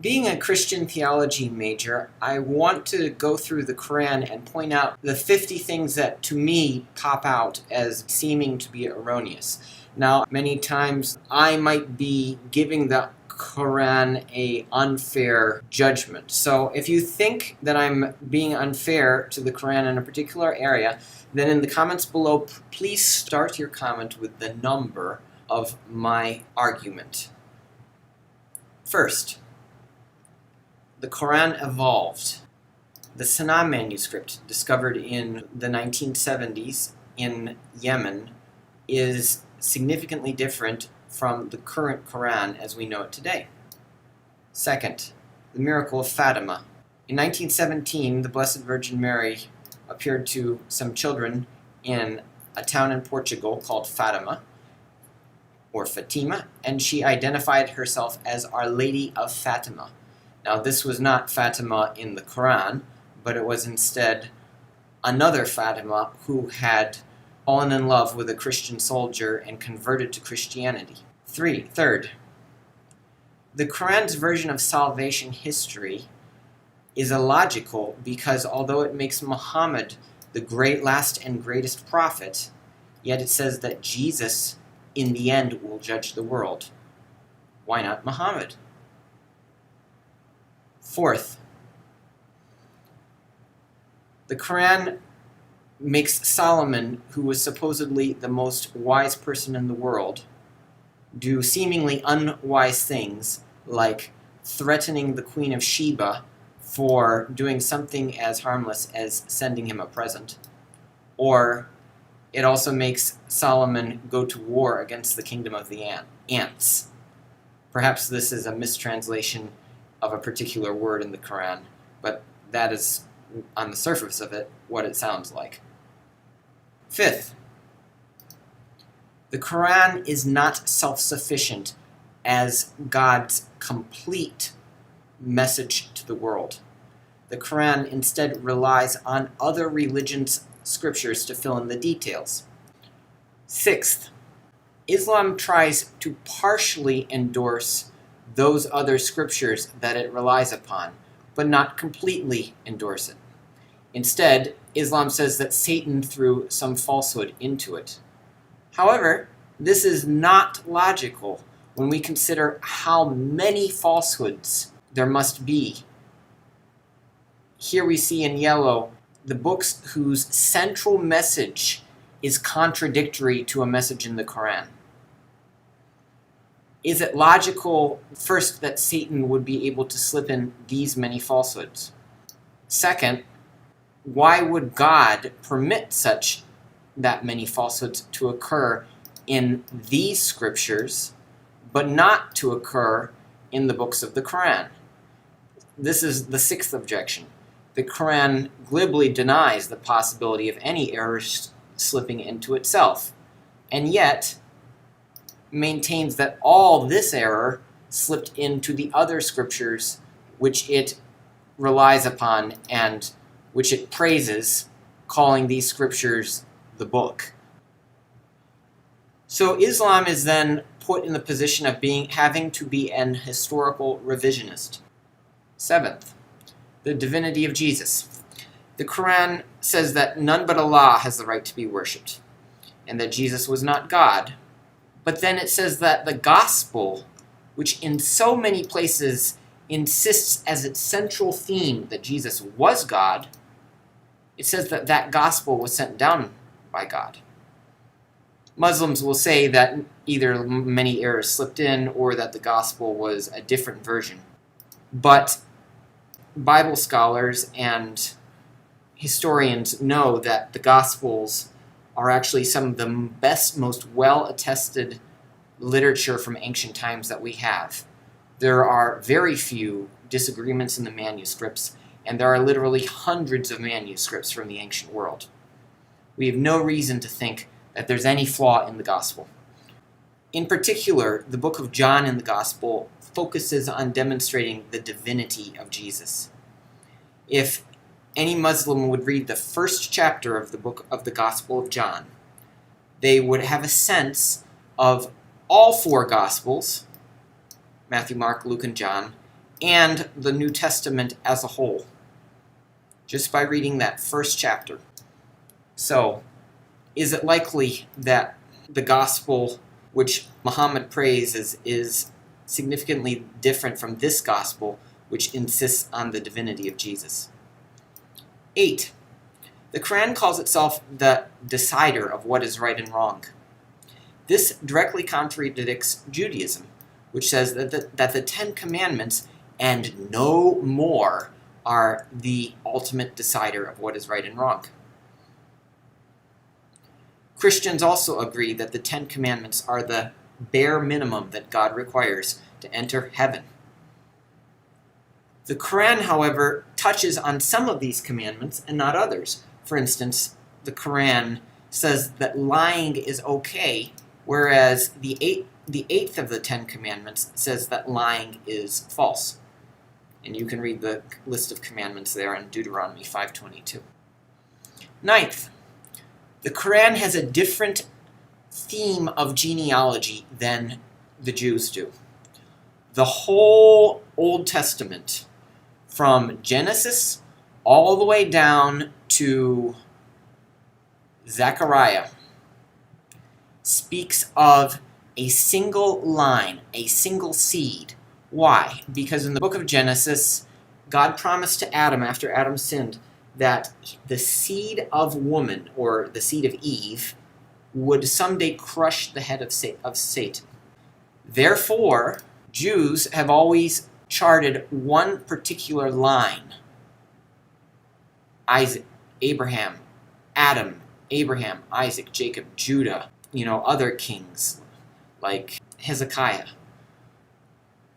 Being a Christian theology major, I want to go through the Quran and point out the 50 things that to me pop out as seeming to be erroneous. Now, many times I might be giving the Quran a unfair judgment. So if you think that I'm being unfair to the Quran in a particular area, then in the comments below, please start your comment with the number of my argument. First, the Quran evolved. The Sanaa manuscript, discovered in the 1970s in Yemen, is significantly different from the current Quran as we know it today. Second, the miracle of Fatima. In 1917, the Blessed Virgin Mary appeared to some children in a town in Portugal called Fatima, or Fatima, and she identified herself as Our Lady of Fatima. Now, this was not Fatima in the Quran, but it was instead another Fatima who had fallen in love with a Christian soldier and converted to Christianity. Third, the Quran's version of salvation history is illogical because although it makes Muhammad the last and greatest prophet, yet it says that Jesus, in the end, will judge the world. Why not Muhammad? Fourth, the Quran makes Solomon, who was supposedly the most wise person in the world, do seemingly unwise things like threatening the Queen of Sheba for doing something as harmless as sending him a present. Or it also makes Solomon go to war against the kingdom of the ants. Perhaps this is a mistranslation of a particular word in the Quran, but that is, on the surface of it, what it sounds like. Fifth, the Quran is not self-sufficient as God's complete message to the world. The Quran instead relies on other religions' scriptures to fill in the details. Sixth, Islam tries to partially endorse those other scriptures that it relies upon, but not completely endorse it. Instead, Islam says that Satan threw some falsehood into it. However, this is not logical when we consider how many falsehoods there must be. Here we see in yellow the books whose central message is contradictory to a message in the Quran. Is it logical, first, that Satan would be able to slip in these many falsehoods? Second, why would God permit that many falsehoods to occur in these scriptures, but not to occur in the books of the Quran? This is the sixth objection. The Quran glibly denies the possibility of any error slipping into itself, and yet maintains that all this error slipped into the other scriptures which it relies upon and which it praises, calling these scriptures the book. So Islam is then put in the position of having to be an historical revisionist. Seventh, the divinity of Jesus. The Quran says that none but Allah has the right to be worshipped, and that Jesus was not God. But then it says that the gospel, which in so many places insists as its central theme that Jesus was God, it says that that gospel was sent down by God. Muslims will say that either many errors slipped in or that the gospel was a different version. But Bible scholars and historians know that the gospels are actually some of the best, most well-attested literature from ancient times that we have. There are very few disagreements in the manuscripts, and there are literally hundreds of manuscripts from the ancient world. We have no reason to think that there's any flaw in the gospel. In particular, the book of John in the gospel focuses on demonstrating the divinity of Jesus. If any Muslim would read the first chapter of the book of the Gospel of John, they would have a sense of all four Gospels, Matthew, Mark, Luke, and John, and the New Testament as a whole, just by reading that first chapter. So, is it likely that the gospel which Muhammad praises is significantly different from this gospel, which insists on the divinity of Jesus? 8. The Quran calls itself the decider of what is right and wrong. This directly contradicts Judaism, which says that the Ten Commandments and no more are the ultimate decider of what is right and wrong. Christians also agree that the Ten Commandments are the bare minimum that God requires to enter heaven. The Quran, however, touches on some of these commandments and not others. For instance, the Quran says that lying is okay, whereas the eighth of the Ten Commandments says that lying is false. And you can read the list of commandments there in Deuteronomy 5:22. 9th, the Quran has a different theme of genealogy than the Jews do. The whole Old Testament, from Genesis all the way down to Zechariah, speaks of a single line, a single seed. Why? Because in the book of Genesis, God promised to Adam, after Adam sinned, that the seed of woman, or the seed of Eve, would someday crush the head of Satan. Therefore, Jews have always charted one particular line. Isaac, Abraham, Adam, Abraham, Isaac, Jacob, Judah, other kings like Hezekiah,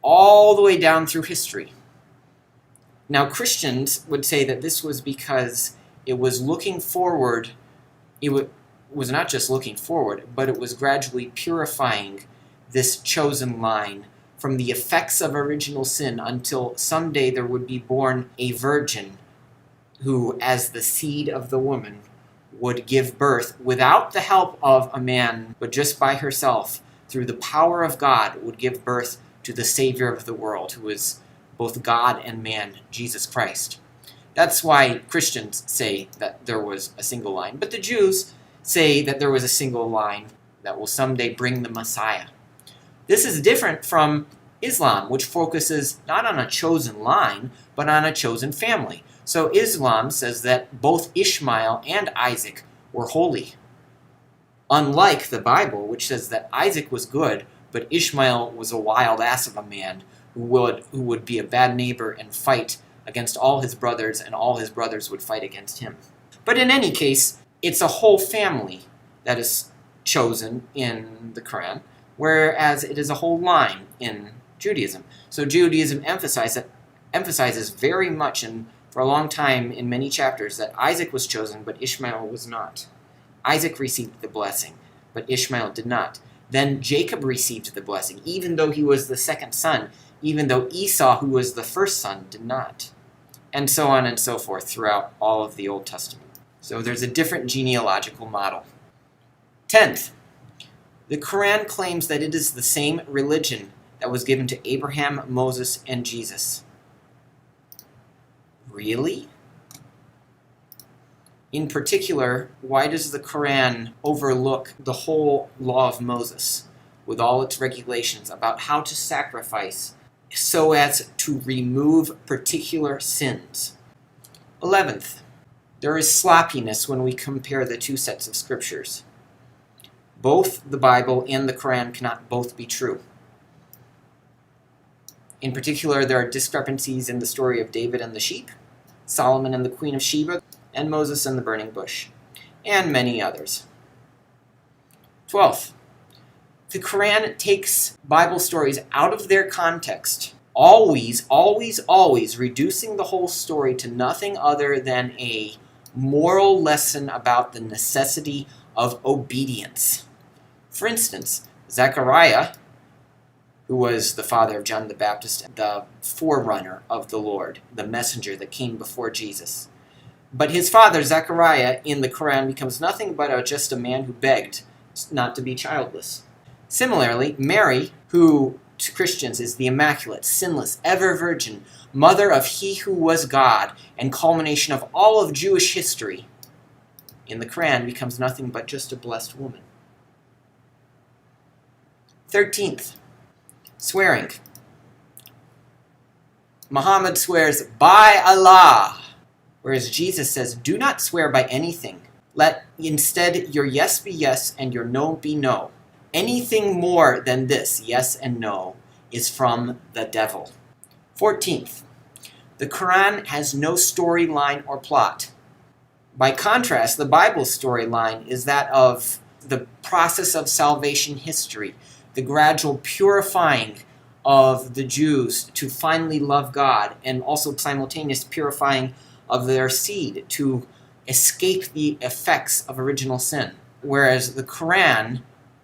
all the way down through history. Now, Christians would say that this was because it was looking forward. It was not just looking forward, but it was gradually purifying this chosen line from the effects of original sin until someday there would be born a virgin who, as the seed of the woman, would give birth without the help of a man, but just by herself, through the power of God, would give birth to the Savior of the world, who is both God and man, Jesus Christ. That's why Christians say that there was a single line. But the Jews say that there was a single line that will someday bring the Messiah. This is different from Islam, which focuses not on a chosen line, but on a chosen family. So Islam says that both Ishmael and Isaac were holy. Unlike the Bible, which says that Isaac was good, but Ishmael was a wild ass of a man who would be a bad neighbor and fight against all his brothers, and all his brothers would fight against him. But in any case, it's a whole family that is chosen in the Quran, whereas it is a whole line in Judaism. So Judaism emphasizes very much, and for a long time in many chapters, that Isaac was chosen, but Ishmael was not. Isaac received the blessing, but Ishmael did not. Then Jacob received the blessing, even though he was the second son, even though Esau, who was the first son, did not. And so on and so forth throughout all of the Old Testament. So there's a different genealogical model. 10th, the Quran claims that it is the same religion that was given to Abraham, Moses, and Jesus. Really? In particular, why does the Quran overlook the whole law of Moses with all its regulations about how to sacrifice so as to remove particular sins? 11th, there is sloppiness when we compare the two sets of scriptures. Both the Bible and the Quran cannot both be true. In particular, there are discrepancies in the story of David and the sheep, Solomon and the Queen of Sheba, and Moses and the burning bush, and many others. 12th, the Quran takes Bible stories out of their context, always reducing the whole story to nothing other than a moral lesson about the necessity of obedience. For instance, Zechariah, who was the father of John the Baptist, the forerunner of the Lord, the messenger that came before Jesus. But his father, Zechariah, in the Quran becomes nothing but just a man who begged not to be childless. Similarly, Mary, who to Christians is the immaculate, sinless, ever virgin, mother of he who was God, and culmination of all of Jewish history, in the Quran becomes nothing but just a blessed woman. 13th, swearing. Muhammad swears by Allah, whereas Jesus says, do not swear by anything. Let instead your yes be yes and your no be no. Anything more than this, yes and no, is from the devil. 14th, the Quran has no storyline or plot. By contrast, the Bible's storyline is that of the process of salvation history, the gradual purifying of the Jews to finally love God, and also simultaneous purifying of their seed to escape the effects of original sin. Whereas the Quran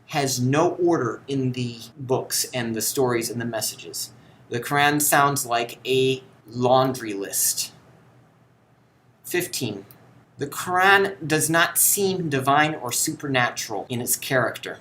has no order in the books and the stories and the messages. The Quran sounds like a laundry list. 15. The Quran does not seem divine or supernatural in its character.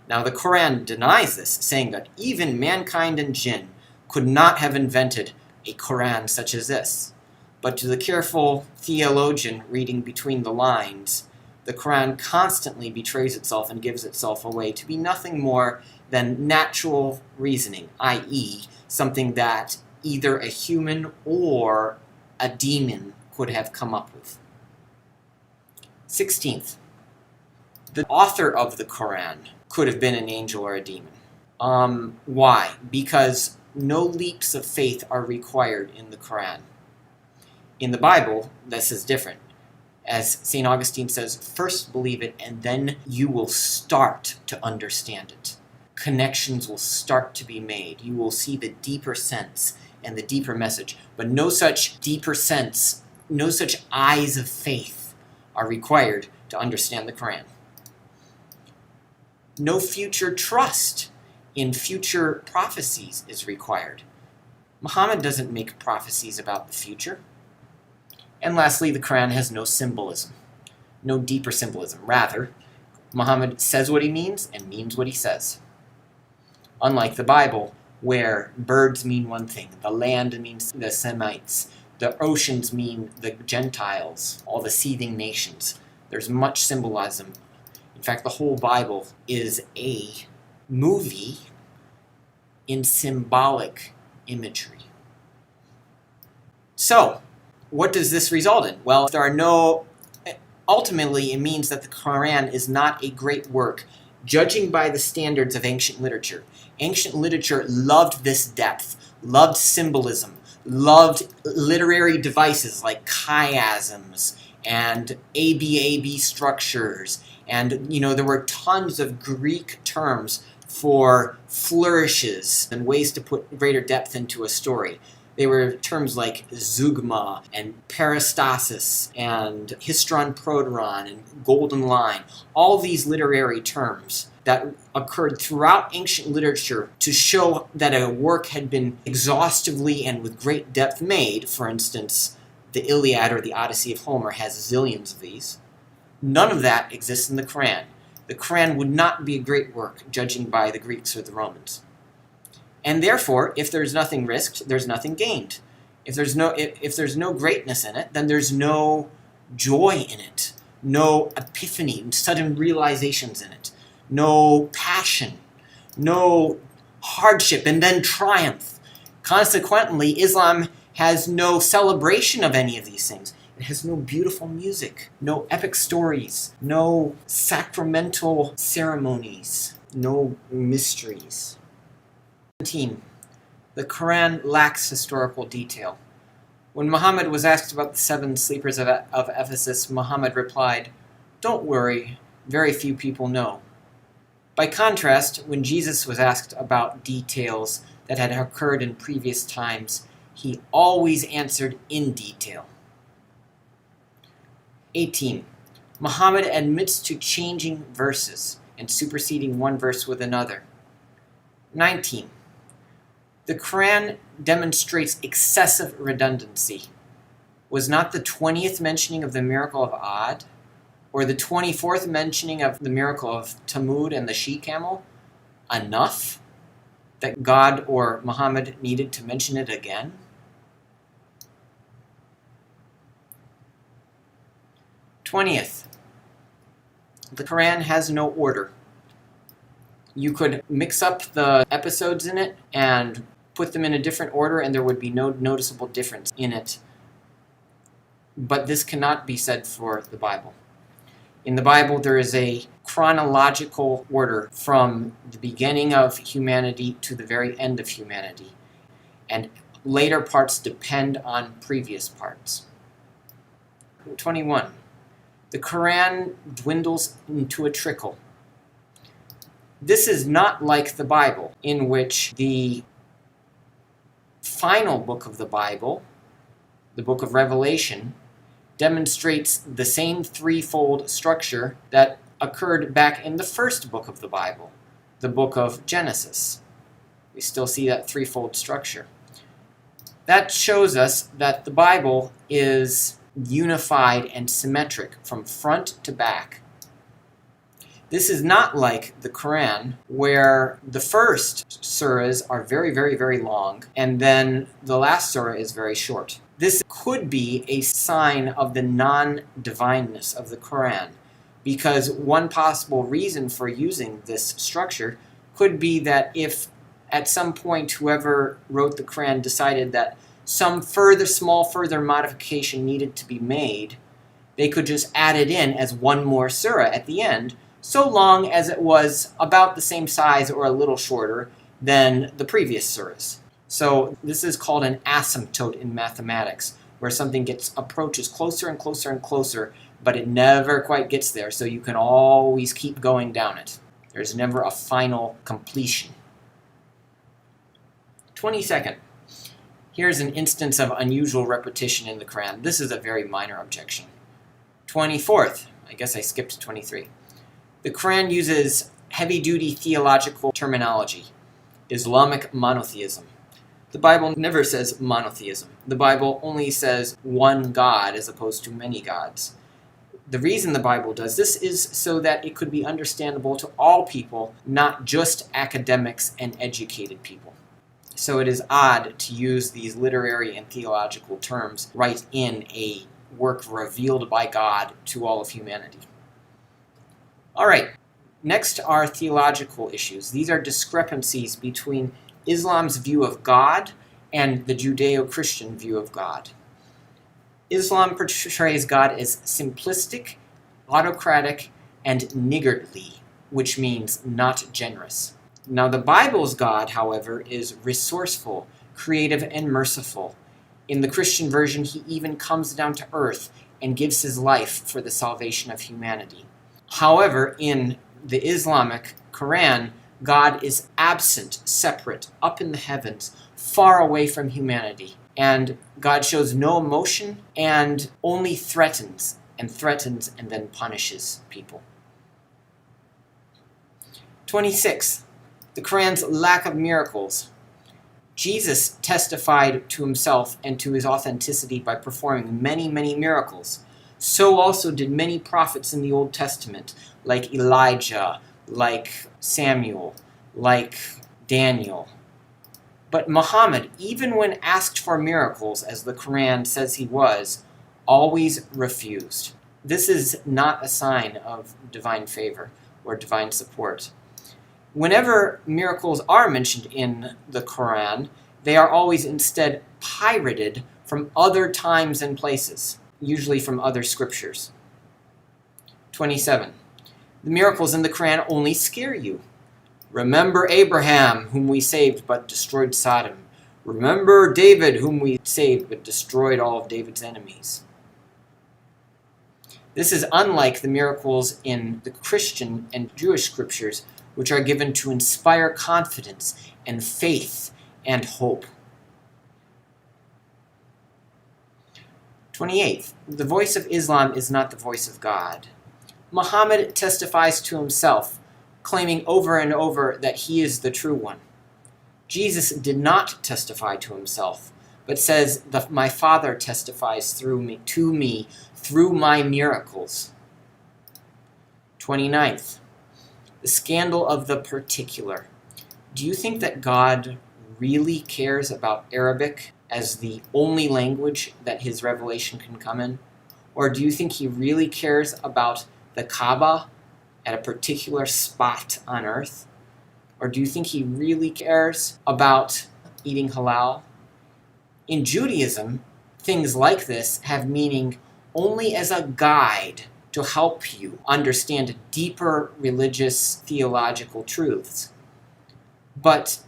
Now, the Quran denies this, saying that even mankind and jinn could not have invented a Quran such as this. But to the careful theologian reading between the lines, the Quran constantly betrays itself and gives itself away to be nothing more than natural reasoning, i.e., something that either a human or a demon could have come up with. 16th, the author of the Quran could have been an angel or a demon. Why? Because no leaps of faith are required in the Quran. In the Bible, this is different. As St. Augustine says, first believe it and then you will start to understand it. Connections will start to be made. You will see the deeper sense and the deeper message. But no such deeper sense, no such eyes of faith are required to understand the Quran. No future trust in future prophecies is required. Muhammad doesn't make prophecies about the future. And lastly, the Quran has no symbolism, no deeper symbolism. Rather, Muhammad says what he means and means what he says. Unlike the Bible, where birds mean one thing, the land means the Semites, the oceans mean the Gentiles, all the seething nations. There's much symbolism. In fact, the whole Bible is a movie in symbolic imagery. So, what does this result in? Well, ultimately it means that the Quran is not a great work, judging by the standards of ancient literature. Ancient literature loved this depth, loved symbolism, loved literary devices like chiasms and ABAB structures, and there were tons of Greek terms for flourishes and ways to put greater depth into a story. They were terms like zeugma and peristasis and histron proteron and golden line. All these literary terms that occurred throughout ancient literature to show that a work had been exhaustively and with great depth made. For instance, the Iliad or the Odyssey of Homer has zillions of these. None of that exists in the Quran. The Quran would not be a great work, judging by the Greeks or the Romans. And therefore, if there's nothing risked, there's nothing gained. If there's no greatness in it, then there's no joy in it, no epiphany, sudden realizations in it, no passion, no hardship, and then triumph. Consequently, Islam has no celebration of any of these things. It has no beautiful music, no epic stories, no sacramental ceremonies, no mysteries. 17. The Quran lacks historical detail. When Muhammad was asked about the 7 sleepers of Ephesus, Muhammad replied, "Don't worry, very few people know." By contrast, when Jesus was asked about details that had occurred in previous times, he always answered in detail. 18. Muhammad admits to changing verses and superseding one verse with another. 19. The Quran demonstrates excessive redundancy. Was not the 20th mentioning of the miracle of Ad, or the 24th mentioning of the miracle of Tamud and the she-camel, enough? that God or Muhammad needed to mention it again? Twentieth, the Quran has no order. You could mix up the episodes in it and put them in a different order and there would be no noticeable difference in it. But this cannot be said for the Bible. In the Bible, there is a chronological order from the beginning of humanity to the very end of humanity. And later parts depend on previous parts. 21. The Quran dwindles into a trickle. This is not like the Bible, in which the final book of the Bible, the book of Revelation, demonstrates the same threefold structure that occurred back in the first book of the Bible, the book of Genesis. We still see that threefold structure. That shows us that the Bible is unified and symmetric from front to back. This is not like the Quran, where the first surahs are very, very, very long, and then the last surah is very short. This could be a sign of the non-divineness of the Quran, because one possible reason for using this structure could be that if at some point whoever wrote the Quran decided that some small further modification needed to be made, they could just add it in as one more surah at the end, so long as it was about the same size or a little shorter than the previous surahs. So this is called an asymptote in mathematics, where something approaches closer and closer and closer, but it never quite gets there, so you can always keep going down it. There's never a final completion. 22nd. Here's an instance of unusual repetition in the Quran. This is a very minor objection. 24th. I guess I skipped 23. The Quran uses heavy-duty theological terminology, Islamic monotheism. The Bible never says monotheism. The Bible only says one God as opposed to many gods. The reason the Bible does this is so that it could be understandable to all people, not just academics and educated people. So it is odd to use these literary and theological terms right in a work revealed by God to all of humanity. All right, next are theological issues. These are discrepancies between Islam's view of God and the Judeo-Christian view of God. Islam portrays God as simplistic, autocratic, and niggardly, which means not generous. Now, the Bible's God, however, is resourceful, creative, and merciful. In the Christian version, he even comes down to earth and gives his life for the salvation of humanity. However, in the Islamic Quran, God is absent, separate, up in the heavens, far away from humanity. And God shows no emotion and only threatens and then punishes people. 26. The Quran's lack of miracles. Jesus testified to himself and to his authenticity by performing many, many miracles. So also did many prophets in the Old Testament, like Elijah, like Samuel, like Daniel. But Muhammad, even when asked for miracles, as the Quran says he was, always refused. This is not a sign of divine favor or divine support. Whenever miracles are mentioned in the Quran, they are always instead pirated from other times and places, usually from other scriptures. 27. The miracles in the Quran only scare you. Remember Abraham, whom we saved but destroyed Sodom. Remember David, whom we saved but destroyed all of David's enemies. This is unlike the miracles in the Christian and Jewish scriptures, which are given to inspire confidence and faith and hope. 28. The voice of Islam is not the voice of God. Muhammad testifies to himself, claiming over and over that he is the true one. Jesus did not testify to himself, but says, "My Father testifies to me through my miracles." 29th. The scandal of the particular. Do you think that God really cares about Arabic as the only language that his revelation can come in? Or do you think he really cares about the Kaaba at a particular spot on earth? Or do you think he really cares about eating halal? In Judaism, things like this have meaning only as a guide to help you understand deeper religious theological truths. But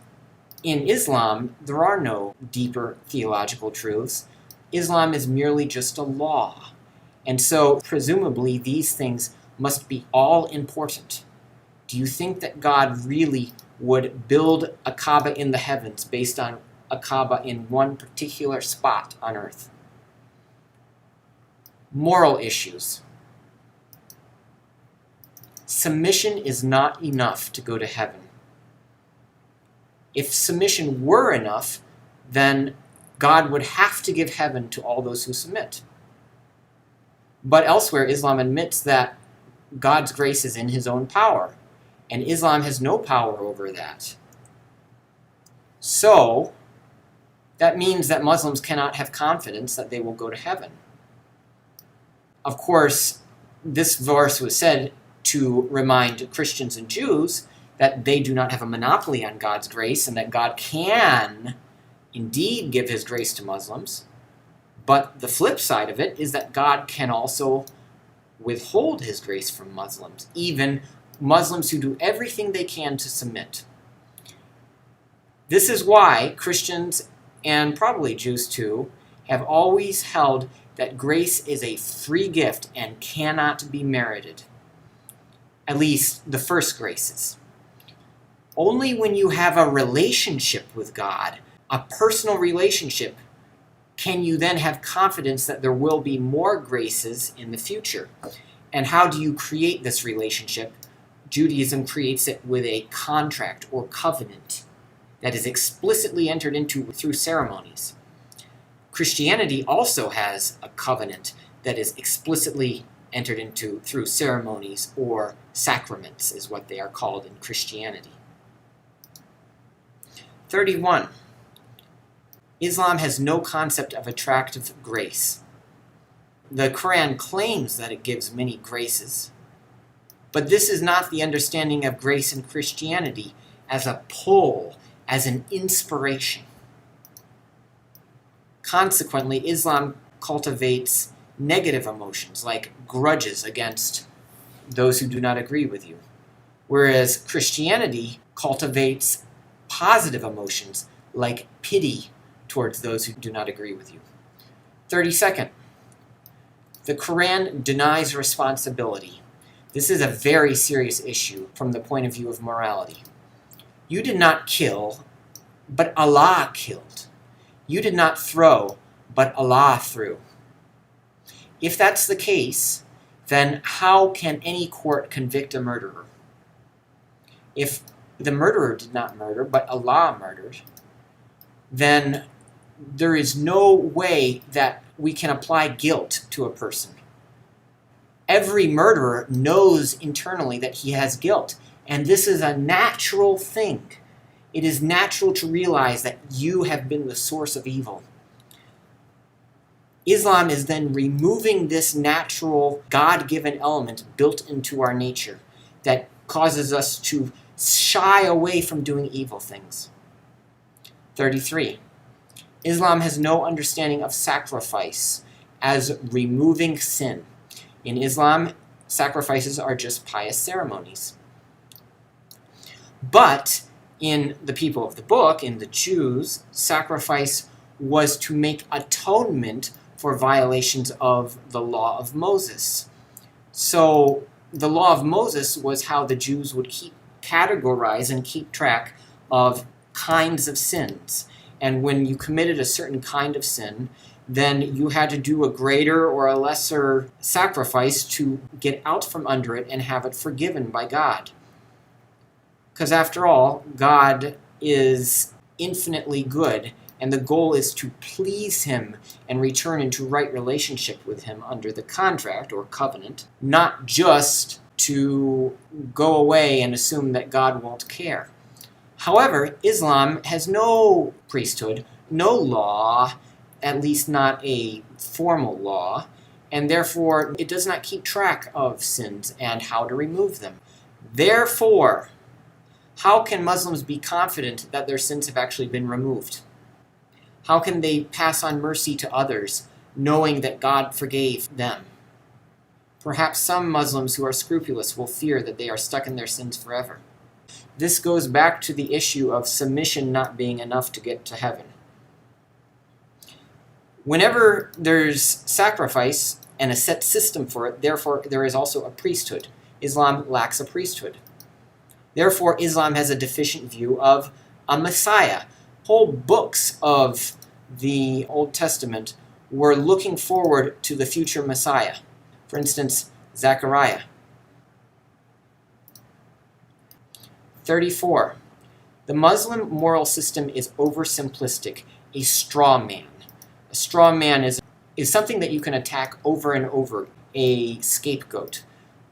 in Islam, there are no deeper theological truths. Islam is merely just a law. And so, presumably, these things must be all important. Do you think that God really would build a Kaaba in the heavens based on a Kaaba in one particular spot on earth? Moral issues. Submission is not enough to go to heaven. If submission were enough, then God would have to give heaven to all those who submit. But elsewhere, Islam admits that God's grace is in his own power, and Islam has no power over that. So, that means that Muslims cannot have confidence that they will go to heaven. Of course, this verse was said to remind Christians and Jews that they do not have a monopoly on God's grace and that God can indeed give his grace to Muslims. But the flip side of it is that God can also withhold his grace from Muslims, even Muslims who do everything they can to submit. This is why Christians, and probably Jews too, have always held that grace is a free gift and cannot be merited. At least the first graces. Only when you have a relationship with God, a personal relationship, can you then have confidence that there will be more graces in the future. And how do you create this relationship? Judaism creates it with a contract or covenant that is explicitly entered into through ceremonies. Christianity also has a covenant that is explicitly entered into through ceremonies, or sacraments is what they are called in Christianity. 31. Islam has no concept of attractive grace. The Quran claims that it gives many graces, but this is not the understanding of grace in Christianity as a pull, as an inspiration. Consequently, Islam cultivates negative emotions like grudges against those who do not agree with you, whereas Christianity cultivates positive emotions like pity towards those who do not agree with you. 32nd, the Quran denies responsibility. This is a very serious issue from the point of view of morality. You did not kill, but Allah killed. You did not throw, but Allah threw. If that's the case, then how can any court convict a murderer? If the murderer did not murder, but Allah murdered, then there is no way that we can apply guilt to a person. Every murderer knows internally that he has guilt, and this is a natural thing. It is natural to realize that you have been the source of evil. Islam is then removing this natural, God-given element built into our nature that causes us to shy away from doing evil things. 33. Islam has no understanding of sacrifice as removing sin. In Islam, sacrifices are just pious ceremonies. But in the people of the book, in the Jews, sacrifice was to make atonement for violations of the law of Moses. So the law of Moses was how the Jews would categorize and keep track of kinds of sins. And when you committed a certain kind of sin, then you had to do a greater or a lesser sacrifice to get out from under it and have it forgiven by God. Because after all, God is infinitely good, and the goal is to please him and return into right relationship with him under the contract or covenant, not just to go away and assume that God won't care. However, Islam has no priesthood, no law, at least not a formal law, and therefore it does not keep track of sins and how to remove them. Therefore, how can Muslims be confident that their sins have actually been removed? How can they pass on mercy to others, knowing that God forgave them? Perhaps some Muslims who are scrupulous will fear that they are stuck in their sins forever. This goes back to the issue of submission not being enough to get to heaven. Whenever there's sacrifice and a set system for it, therefore there is also a priesthood. Islam lacks a priesthood. Therefore, Islam has a deficient view of a Messiah. Whole books of the Old Testament were looking forward to the future Messiah. For instance, Zechariah. 34. The Muslim moral system is oversimplistic, a straw man. A straw man is something that you can attack over and over, a scapegoat.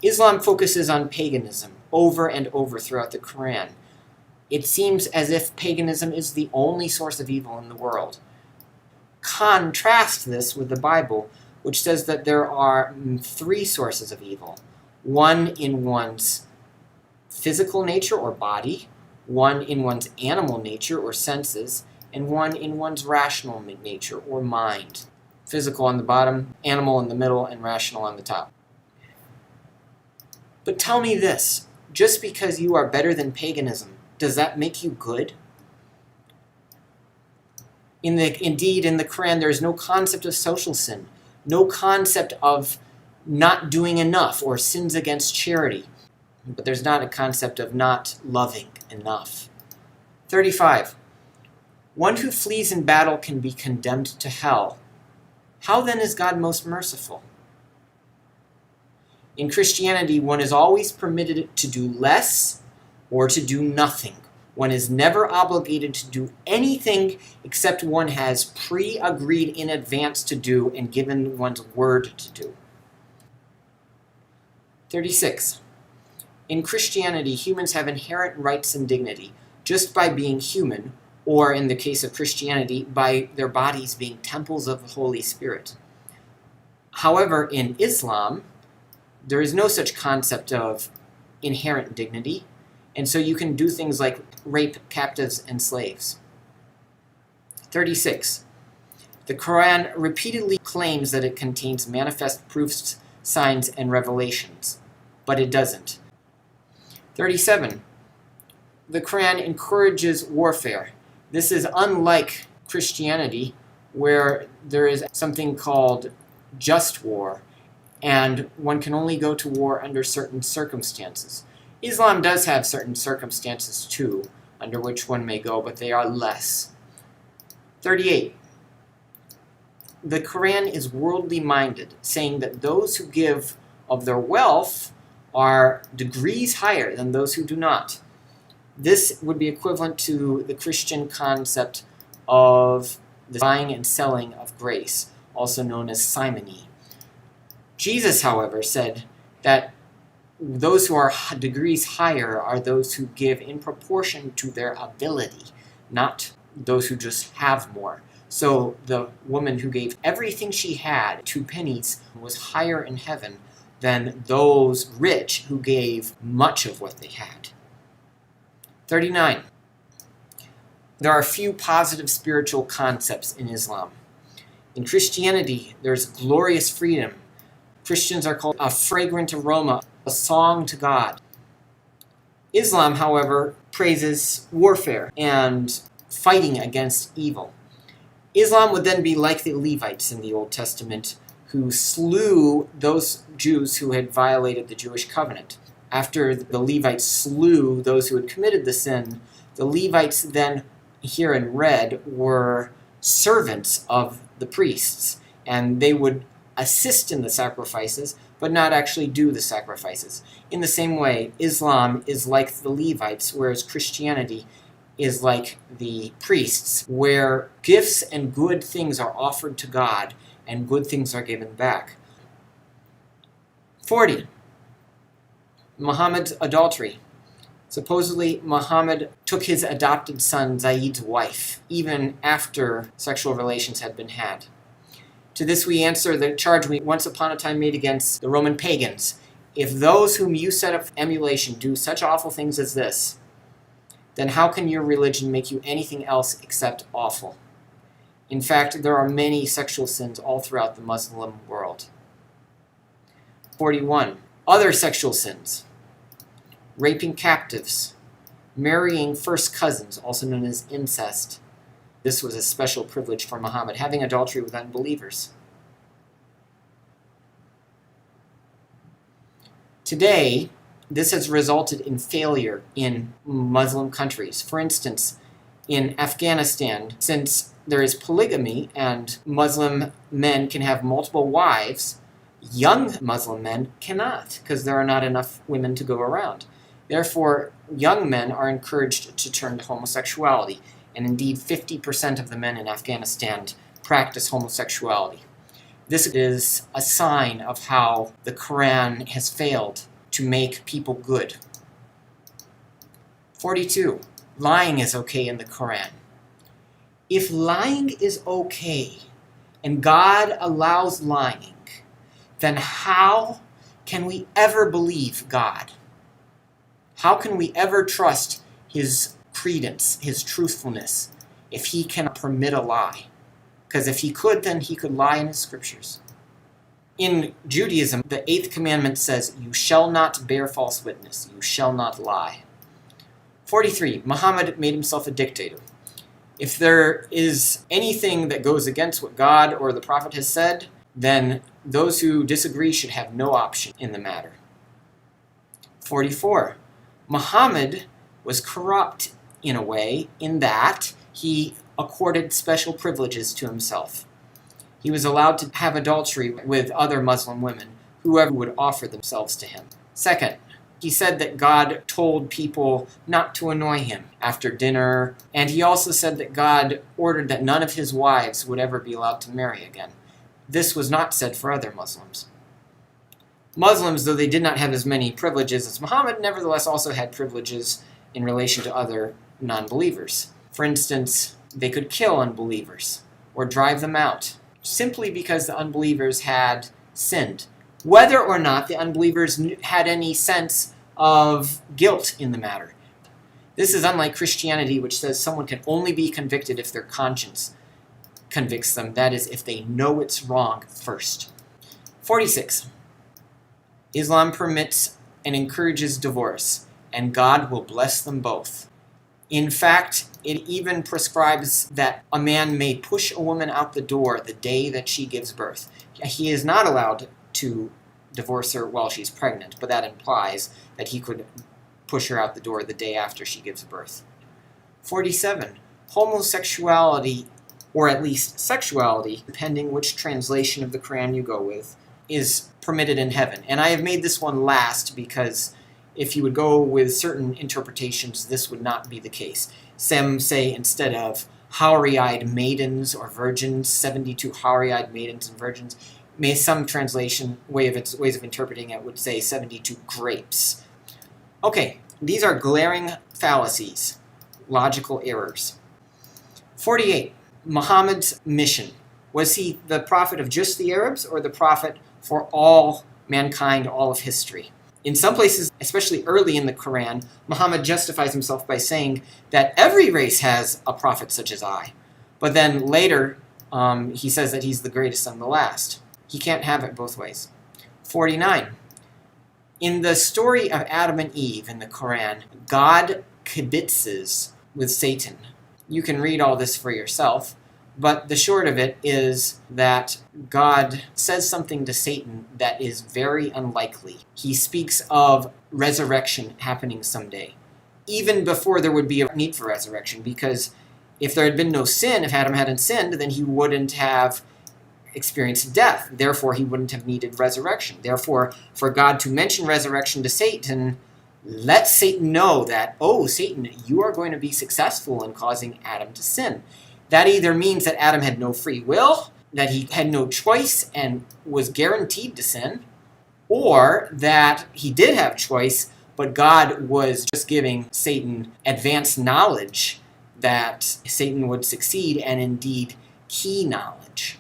Islam focuses on paganism over and over throughout the Quran. It seems as if paganism is the only source of evil in the world. Contrast this with the Bible, which says that there are 3 sources of evil. One in one's physical nature or body, one in one's animal nature or senses, and one in one's rational nature or mind. Physical on the bottom, animal in the middle, and rational on the top. But tell me this, just because you are better than paganism, does that make you good? Indeed, in the Quran, there is no concept of social sin, no concept of not doing enough or sins against charity. But there's not a concept of not loving enough. 35. One who flees in battle can be condemned to hell. How then is God most merciful? In Christianity, one is always permitted to do less or to do nothing. One is never obligated to do anything except one has pre-agreed in advance to do and given one's word to do. 36. In Christianity, humans have inherent rights and dignity just by being human, or in the case of Christianity, by their bodies being temples of the Holy Spirit. However, in Islam, there is no such concept of inherent dignity, and so you can do things like rape captives and slaves. 36. The Quran repeatedly claims that it contains manifest proofs, signs, and revelations, but it doesn't. 37. The Quran encourages warfare. This is unlike Christianity, where there is something called just war, and one can only go to war under certain circumstances. Islam does have certain circumstances too, under which one may go, but they are less. 38. The Quran is worldly minded, saying that those who give of their wealth are degrees higher than those who do not. This would be equivalent to the Christian concept of the buying and selling of grace, also known as simony. Jesus, however, said that those who are degrees higher are those who give in proportion to their ability, not those who just have more. So the woman who gave everything she had, 2 pennies, was higher in heaven than those rich who gave much of what they had. 39. There are few positive spiritual concepts in Islam. In Christianity, there's glorious freedom. Christians are called a fragrant aroma, a song to God. Islam, however, praises warfare and fighting against evil. Islam would then be like the Levites in the Old Testament, who slew those Jews who had violated the Jewish covenant. After the Levites slew those who had committed the sin, the Levites then, here in red, were servants of the priests, and they would assist in the sacrifices, but not actually do the sacrifices. In the same way, Islam is like the Levites, whereas Christianity is like the priests, where gifts and good things are offered to God, and good things are given back. 40. Muhammad's adultery. Supposedly, Muhammad took his adopted son Zayd's wife, even after sexual relations had been had. To this we answer the charge we once upon a time made against the Roman pagans. If those whom you set up for emulation do such awful things as this, then how can your religion make you anything else except awful? In fact, there are many sexual sins all throughout the Muslim world. 41. Other sexual sins. Raping captives. Marrying first cousins, also known as incest. This was a special privilege for Muhammad, having adultery with unbelievers. Today, this has resulted in failure in Muslim countries. For instance, in Afghanistan, since there is polygamy and Muslim men can have multiple wives, young Muslim men cannot, because there are not enough women to go around. Therefore, young men are encouraged to turn to homosexuality. And indeed 50% of the men in Afghanistan practice homosexuality. This is a sign of how the Quran has failed to make people good. 42. Lying is okay in the Quran. If lying is okay, and God allows lying, then how can we ever believe God? How can we ever trust His credence, His truthfulness, if He can permit a lie? Because if He could, then He could lie in His scriptures. In Judaism, the 8th commandment says, "You shall not bear false witness. You shall not lie." 43. Muhammad made himself a dictator. If there is anything that goes against what God or the Prophet has said, then those who disagree should have no option in the matter. 44. Muhammad was corrupt in a way in that he accorded special privileges to himself. He was allowed to have adultery with other Muslim women, whoever would offer themselves to him. Second, he said that God told people not to annoy him after dinner, and he also said that God ordered that none of his wives would ever be allowed to marry again. This was not said for other Muslims. Muslims, though they did not have as many privileges as Muhammad, nevertheless also had privileges in relation to other non-believers. For instance, they could kill unbelievers or drive them out simply because the unbelievers had sinned, whether or not the unbelievers had any sense of guilt in the matter. This is unlike Christianity, which says someone can only be convicted if their conscience convicts them, that is, if they know it's wrong first. 46. Islam permits and encourages divorce, and God will bless them both. In fact, it even prescribes that a man may push a woman out the door the day that she gives birth. He is not allowed to divorce her while she's pregnant, but that implies that he could push her out the door the day after she gives birth. 47. Homosexuality, or at least sexuality, depending which translation of the Quran you go with, is permitted in heaven. And I have made this one last because if you would go with certain interpretations, this would not be the case. Some say instead of hoary-eyed maidens or virgins, 72 hoary-eyed maidens and virgins. Some translation ways of interpreting it would say 72 grapes. Okay, these are glaring fallacies, logical errors. 48. Muhammad's mission. Was he the prophet of just the Arabs or the prophet for all mankind, all of history? In some places, especially early in the Quran, Muhammad justifies himself by saying that every race has a prophet such as I. But then later, he says that he's the greatest and the last. He can't have it both ways. 49. In the story of Adam and Eve in the Quran, God kibitzes with Satan. You can read all this for yourself, but the short of it is that God says something to Satan that is very unlikely. He speaks of resurrection happening someday, even before there would be a need for resurrection, because if there had been no sin, if Adam hadn't sinned, then he wouldn't have experienced death. Therefore, he wouldn't have needed resurrection. Therefore, for God to mention resurrection to Satan, let Satan know that, oh, Satan, you are going to be successful in causing Adam to sin. That either means that Adam had no free will, that he had no choice and was guaranteed to sin, or that he did have choice, but God was just giving Satan advanced knowledge that Satan would succeed, and indeed key knowledge.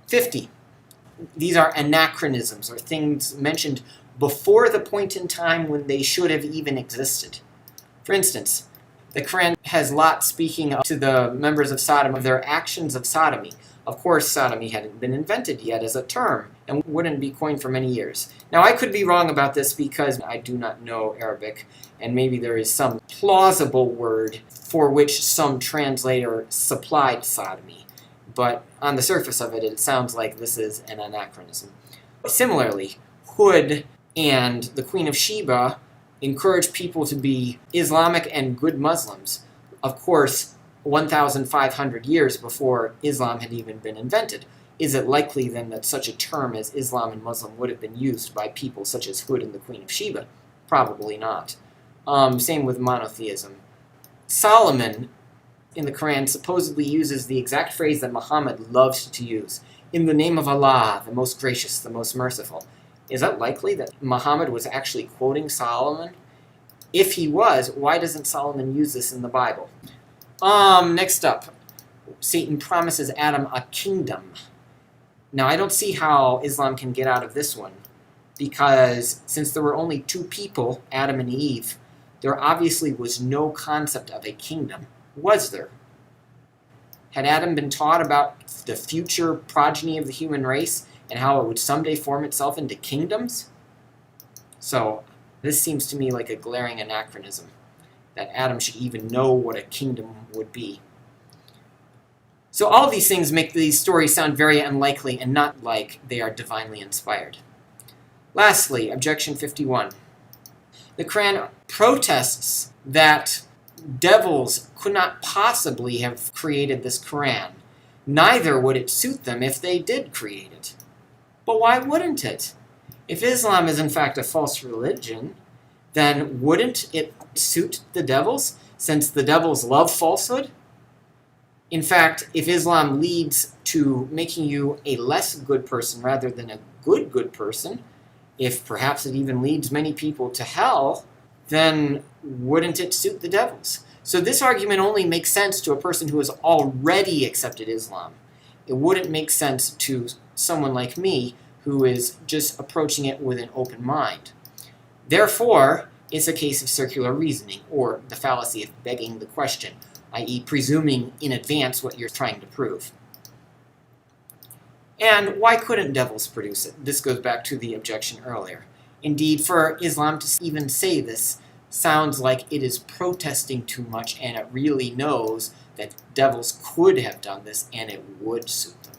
50. These are anachronisms, or things mentioned before the point in time when they should have even existed. For instance, the Quran has Lot speaking to the members of Sodom of their actions of sodomy. Of course, sodomy hadn't been invented yet as a term and wouldn't be coined for many years. Now, I could be wrong about this because I do not know Arabic, and maybe there is some plausible word for which some translator supplied sodomy. But on the surface of it, it sounds like this is an anachronism. Similarly, Hud and the Queen of Sheba encouraged people to be Islamic and good Muslims. Of course, 1,500 years before Islam had even been invented. Is it likely then that such a term as Islam and Muslim would have been used by people such as Hud and the Queen of Sheba? Probably not. Same with monotheism. Solomon in the Quran supposedly uses the exact phrase that Muhammad loves to use. In the name of Allah, the most gracious, the most merciful. Is that likely that Muhammad was actually quoting Solomon? If he was, why doesn't Solomon use this in the Bible? Next up, Satan promises Adam a kingdom. Now, I don't see how Islam can get out of this one, because since there were only two people, Adam and Eve, there obviously was no concept of a kingdom, was there? Had Adam been taught about the future progeny of the human race and how it would someday form itself into kingdoms? So, this seems to me like a glaring anachronism, that Adam should even know what a kingdom would be. So all of these things make these stories sound very unlikely and not like they are divinely inspired. Lastly, objection 51. The Quran protests that devils could not possibly have created this Quran. Neither would it suit them if they did create it. But why wouldn't it? If Islam is in fact a false religion, then wouldn't it suit the devils, since the devils love falsehood? In fact, if Islam leads to making you a less good person rather than a good person, if perhaps it even leads many people to hell, then wouldn't it suit the devils? So this argument only makes sense to a person who has already accepted Islam. It wouldn't make sense to someone like me who is just approaching it with an open mind. Therefore, it's a case of circular reasoning, or the fallacy of begging the question, i.e. presuming in advance what you're trying to prove. And why couldn't devils produce it? This goes back to the objection earlier. Indeed, for Islam to even say this sounds like it is protesting too much, and it really knows that devils could have done this and it would suit them.